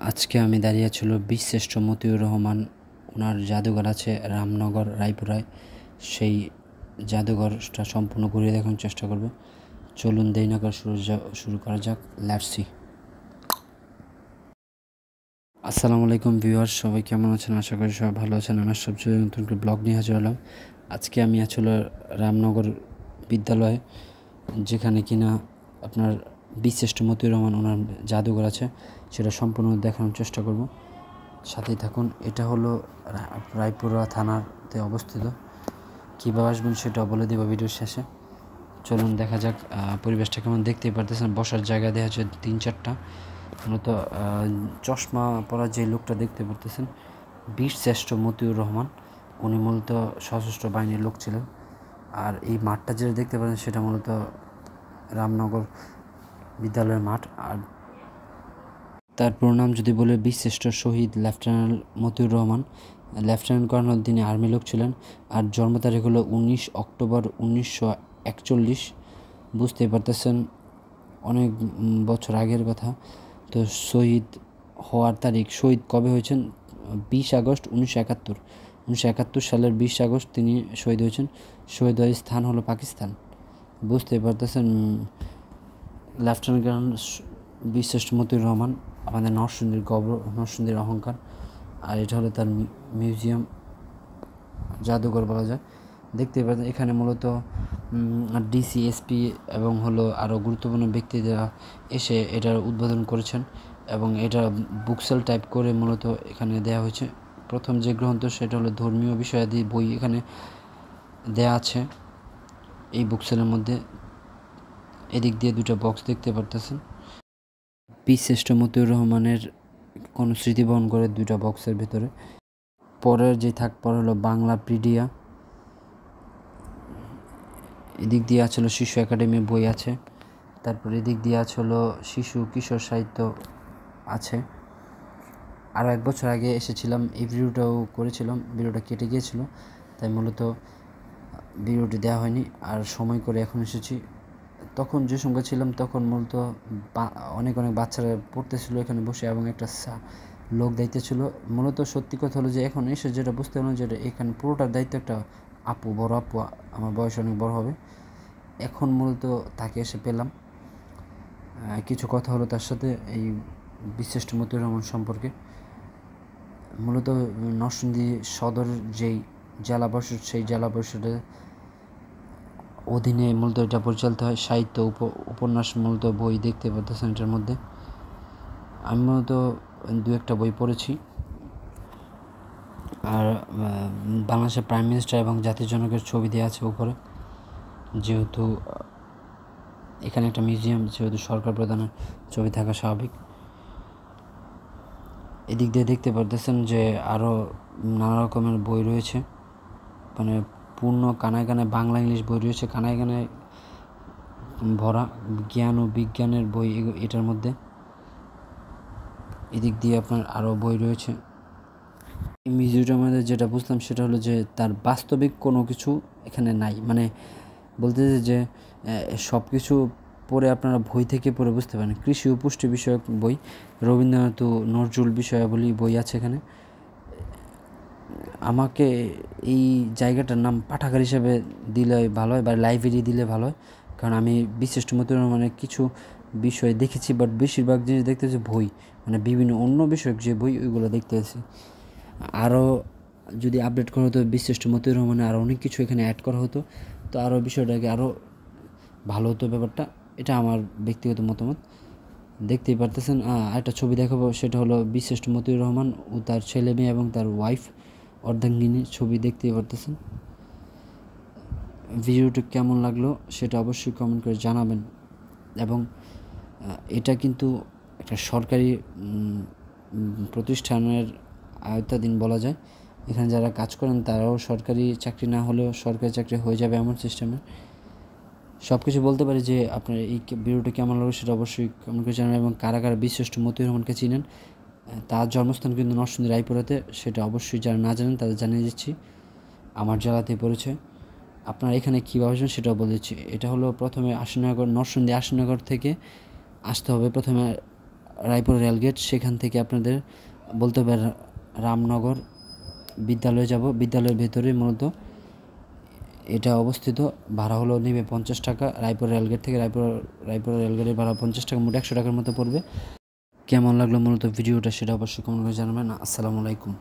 আজকে আমি দাঁড়িয়ে ছিল বীরশ্রেষ্ঠ মতিউর রহমান। ওনার জাদুঘর আছে রামনগর রায়পুরায়। সেই জাদুঘরটা সম্পূর্ণ ঘুরিয়ে দেখানোর চেষ্টা করব। চলুন দেরি না করে শুরু করা যাক। Let's see. আসসালামু আলাইকুম ভিউয়ার্স, সবাই কেমন আছেন? আশা করি সবাই ভালো আছেন। আমার সবচেয়ে নতুন একটা ব্লগ নিয়ে হাজির হলাম। আজকে আমি আসলে রামনগর বিদ্যালয়ে, যেখানে কিনা আপনার বীরশ্রেষ্ঠ মতিউর রহমান ওনার জাদুঘর আছে, সেটা সম্পূর্ণ দেখানোর চেষ্টা করব। সাথেই থাকুন। এটা হলো রায়পুরা থানাতে অবস্থিত। কীভাবে আসবেন সেটাও বলে দেবো ভিডিওর শেষে। চলুন দেখা যাক পরিবেশটা কেমন। দেখতেই পারতেছেন বসার জায়গা দেওয়া হচ্ছে 3-4টা। মূলত চশমা পরা যে লোকটা দেখতে পারতেছেন, বীরশ্রেষ্ঠ মতিউর রহমান, উনি মূলত সশস্ত্র বাহিনীর লোক ছিলেন। আর এই মাঠটা যেটা দেখতে পাচ্ছেন সেটা মূলত রামনগর বিদ্যালয়ের মাঠ। আর তার পুরো নাম যদি বলে, বীরশ্রেষ্ঠ শহীদ lieutenant Motiur Rahman. Lieutenant colonel, তিনি আর্মি লোক ছিলেন। আর জন্ম তারিখ হলো 19 অক্টোবর 1941। বুঝতেই পারতেছেন অনেক বছর আগের কথা। তো শহীদ হওয়ার তারিখ, শহীদ কবে হয়েছেন? 20 আগস্ট 1971। 1971 সালের 20 আগস্ট তিনি শহীদ হয়েছেন। শহীদ হওয়ার স্থান হলো পাকিস্তান। বুঝতেই পারতেছেন লেফটেন্যান্ট কর্নেল বীরশ্রেষ্ঠ মতিউর রহমান আমাদের নরসিংদীর গর্ব, নরসিংদীর অহংকার। আর এটা হলো তার মিউজিয়াম, জাদুঘর বলা যায়। দেখতে পাচ্ছেন এখানে মূলত ডিসি, এসপি এবং হলো আরও গুরুত্বপূর্ণ ব্যক্তিরা এসে এটার উদ্বোধন করেছেন। এবং এটা বুকসেল টাইপ করে মূলত এখানে দেওয়া হয়েছে। প্রথম যে গ্রন্থ সেটা হলো ধর্মীয় বিষয়াদি বই এখানে দেয়া আছে এই বুকসেলের মধ্যে। এদিক দিয়ে দুটো বক্স দেখতে পারতেছেন। বীরশ্রেষ্ঠ মতিউর রহমানের কোনো স্মৃতি বহন করে দুইটা বক্সের ভিতরে। পরের যে পর হলো বাংলা পিডিয়া। এদিক দিয়ে আছে হলো শিশু একাডেমির বই আছে। তারপর এদিক দিয়ে আছে হলো শিশু কিশোর সাহিত্য আছে। আরও 1 বছর আগে এসেছিলাম, এই ভিডিওটাও করেছিলাম, ভিডিওটা কেটে গিয়েছিল, তাই মূলত ভিডিওটি দেওয়া হয়নি। আর সময় করে এখন এসেছি। তখন যে সঙ্গে ছিলাম তখন মূলত অনেক বাচ্চারা পড়তেছিল এখানে বসে, এবং একটা লোক দায়িত্ব ছিল। মূলত সত্যি কথা হলো যে এখন এসে যেটা বুঝতে পারলাম যে এখানে পুরোটার দায়িত্ব একটা আপু, বড় আপু, আমার বয়স অনেক বড় হবে। এখন মূলত তাকে এসে পেলাম, কিছু কথা হলো তার সাথে এই বীরশ্রেষ্ঠ মতিউর রহমান সম্পর্কে। মূলত নরসিংদী সদর যেই জেলা পরিষদ, সেই জেলা পরিষদের অধীনে মূলত এটা পরিচালিত হয়। সাহিত্য, উপন্যাস, মূলত বই দেখতে পাচ্ছেন এটার মধ্যে। আমি মূলত 2-1টা বই পড়েছি। আর বাংলাদেশের প্রাইম মিনিস্টার এবং জাতির জনকের ছবি দেওয়া আছে উপরে। যেহেতু এখানে একটা মিউজিয়াম, যেহেতু সরকার প্রধানের ছবি থাকা স্বাভাবিক। এদিক দিয়ে দেখতে পারতেছেন যে আরও নানা রকমের বই রয়েছে, মানে পূর্ণ কানায় কানায় বাংলা ইংলিশ বই রয়েছে, কানায় কানায় ভরা জ্ঞান ও বিজ্ঞানের বই এটার মধ্যে। এদিক দিয়ে আপনার আরও বই রয়েছে। এই মিউজিয়ামটার মধ্যে যেটা বুঝলাম সেটা হলো যে তার বাস্তবিক কোনো কিছু এখানে নাই। মানে বলতে যে সব কিছু পড়ে আপনারা বই থেকে পড়ে বুঝতে পারেন। কৃষি ও পুষ্টি বিষয়ক বই, রবীন্দ্রনাথ ও নজরুল বিষয়াবলী বই আছে এখানে। আমাকে এই জায়গাটার নাম পাঠাগার হিসেবে দিলে ভালো হয়, বা লাইব্রেরি দিলে ভালো হয়, কারণ আমি বীরশ্রেষ্ঠ মতিউর রহমানের কিছু বিষয় দেখেছি, বাট বেশিরভাগ জিনিস দেখতেছি বই, মানে বিভিন্ন অন্য বিষয়ক যে বই ওইগুলো দেখতেছি। আরও যদি আপডেট করা হতো বীরশ্রেষ্ঠ মতিউর রহমানের, আরও অনেক কিছু এখানে অ্যাড করা হতো, তো আরও বিষয়টাকে আরও ভালো হতো ব্যাপারটা। এটা আমার ব্যক্তিগত মতামত। দেখতেই পারতেছেন একটা ছবি দেখাবো, সেটা হলো বীরশ্রেষ্ঠ মতিউর রহমান ও তার ছেলে মেয়ে এবং তার ওয়াইফ অর্ধাঙ্গিনী ছবি দেখতেই পারতেছেন। ভিডিওটি কেমন লাগলো সেটা অবশ্যই কমেন্ট করে জানাবেন। এবং এটা কিন্তু একটা সরকারি প্রতিষ্ঠানের আওতাধীন বলা যায়। এখানে যারা কাজ করেন তারাও সরকারি চাকরি না হলেও সরকারি চাকরি হয়ে যাবে এমন সিস্টেমে। সব কিছু বলতে পারি যে আপনার এই ভিডিওটা কেমন লাগলো সেটা অবশ্যই কমেন্ট করে জানাবেন। এবং কারা কারা বীরশ্রেষ্ঠ মতিউর রহমানকে চিনেন, তার জন্মস্থান কিন্তু নরসিংদী রায়পুরাতে, সেটা অবশ্যই যারা না জানেন তাদের জানিয়ে দিচ্ছি। আমার জেলাতেই পড়েছে। আপনারা এখানে কীভাবে আসবেন সেটাও বলে দিচ্ছি। এটা হলো প্রথমে আশিনগর, নরসিংদী আশিনগর থেকে আসতে হবে। প্রথমে রায়পুর রেলগেট, সেখান থেকে আপনাদের বলতে হবে রামনগর বিদ্যালয়ে যাব। বিদ্যালয়ের ভেতরে মূলত এটা অবস্থিত। ভাড়া হলো নেবে 50 টাকা। রায়পুর রেলগেট থেকে রায়পুর রেলগেটের ভাড়া 50 টাকা, মোট 100 টাকার মতো পড়বে। কেমন লাগলো মূলত ভিডিওটা সেটা অবশ্যই কমেন্ট করে জানাবেন। আসসালামু আলাইকুম।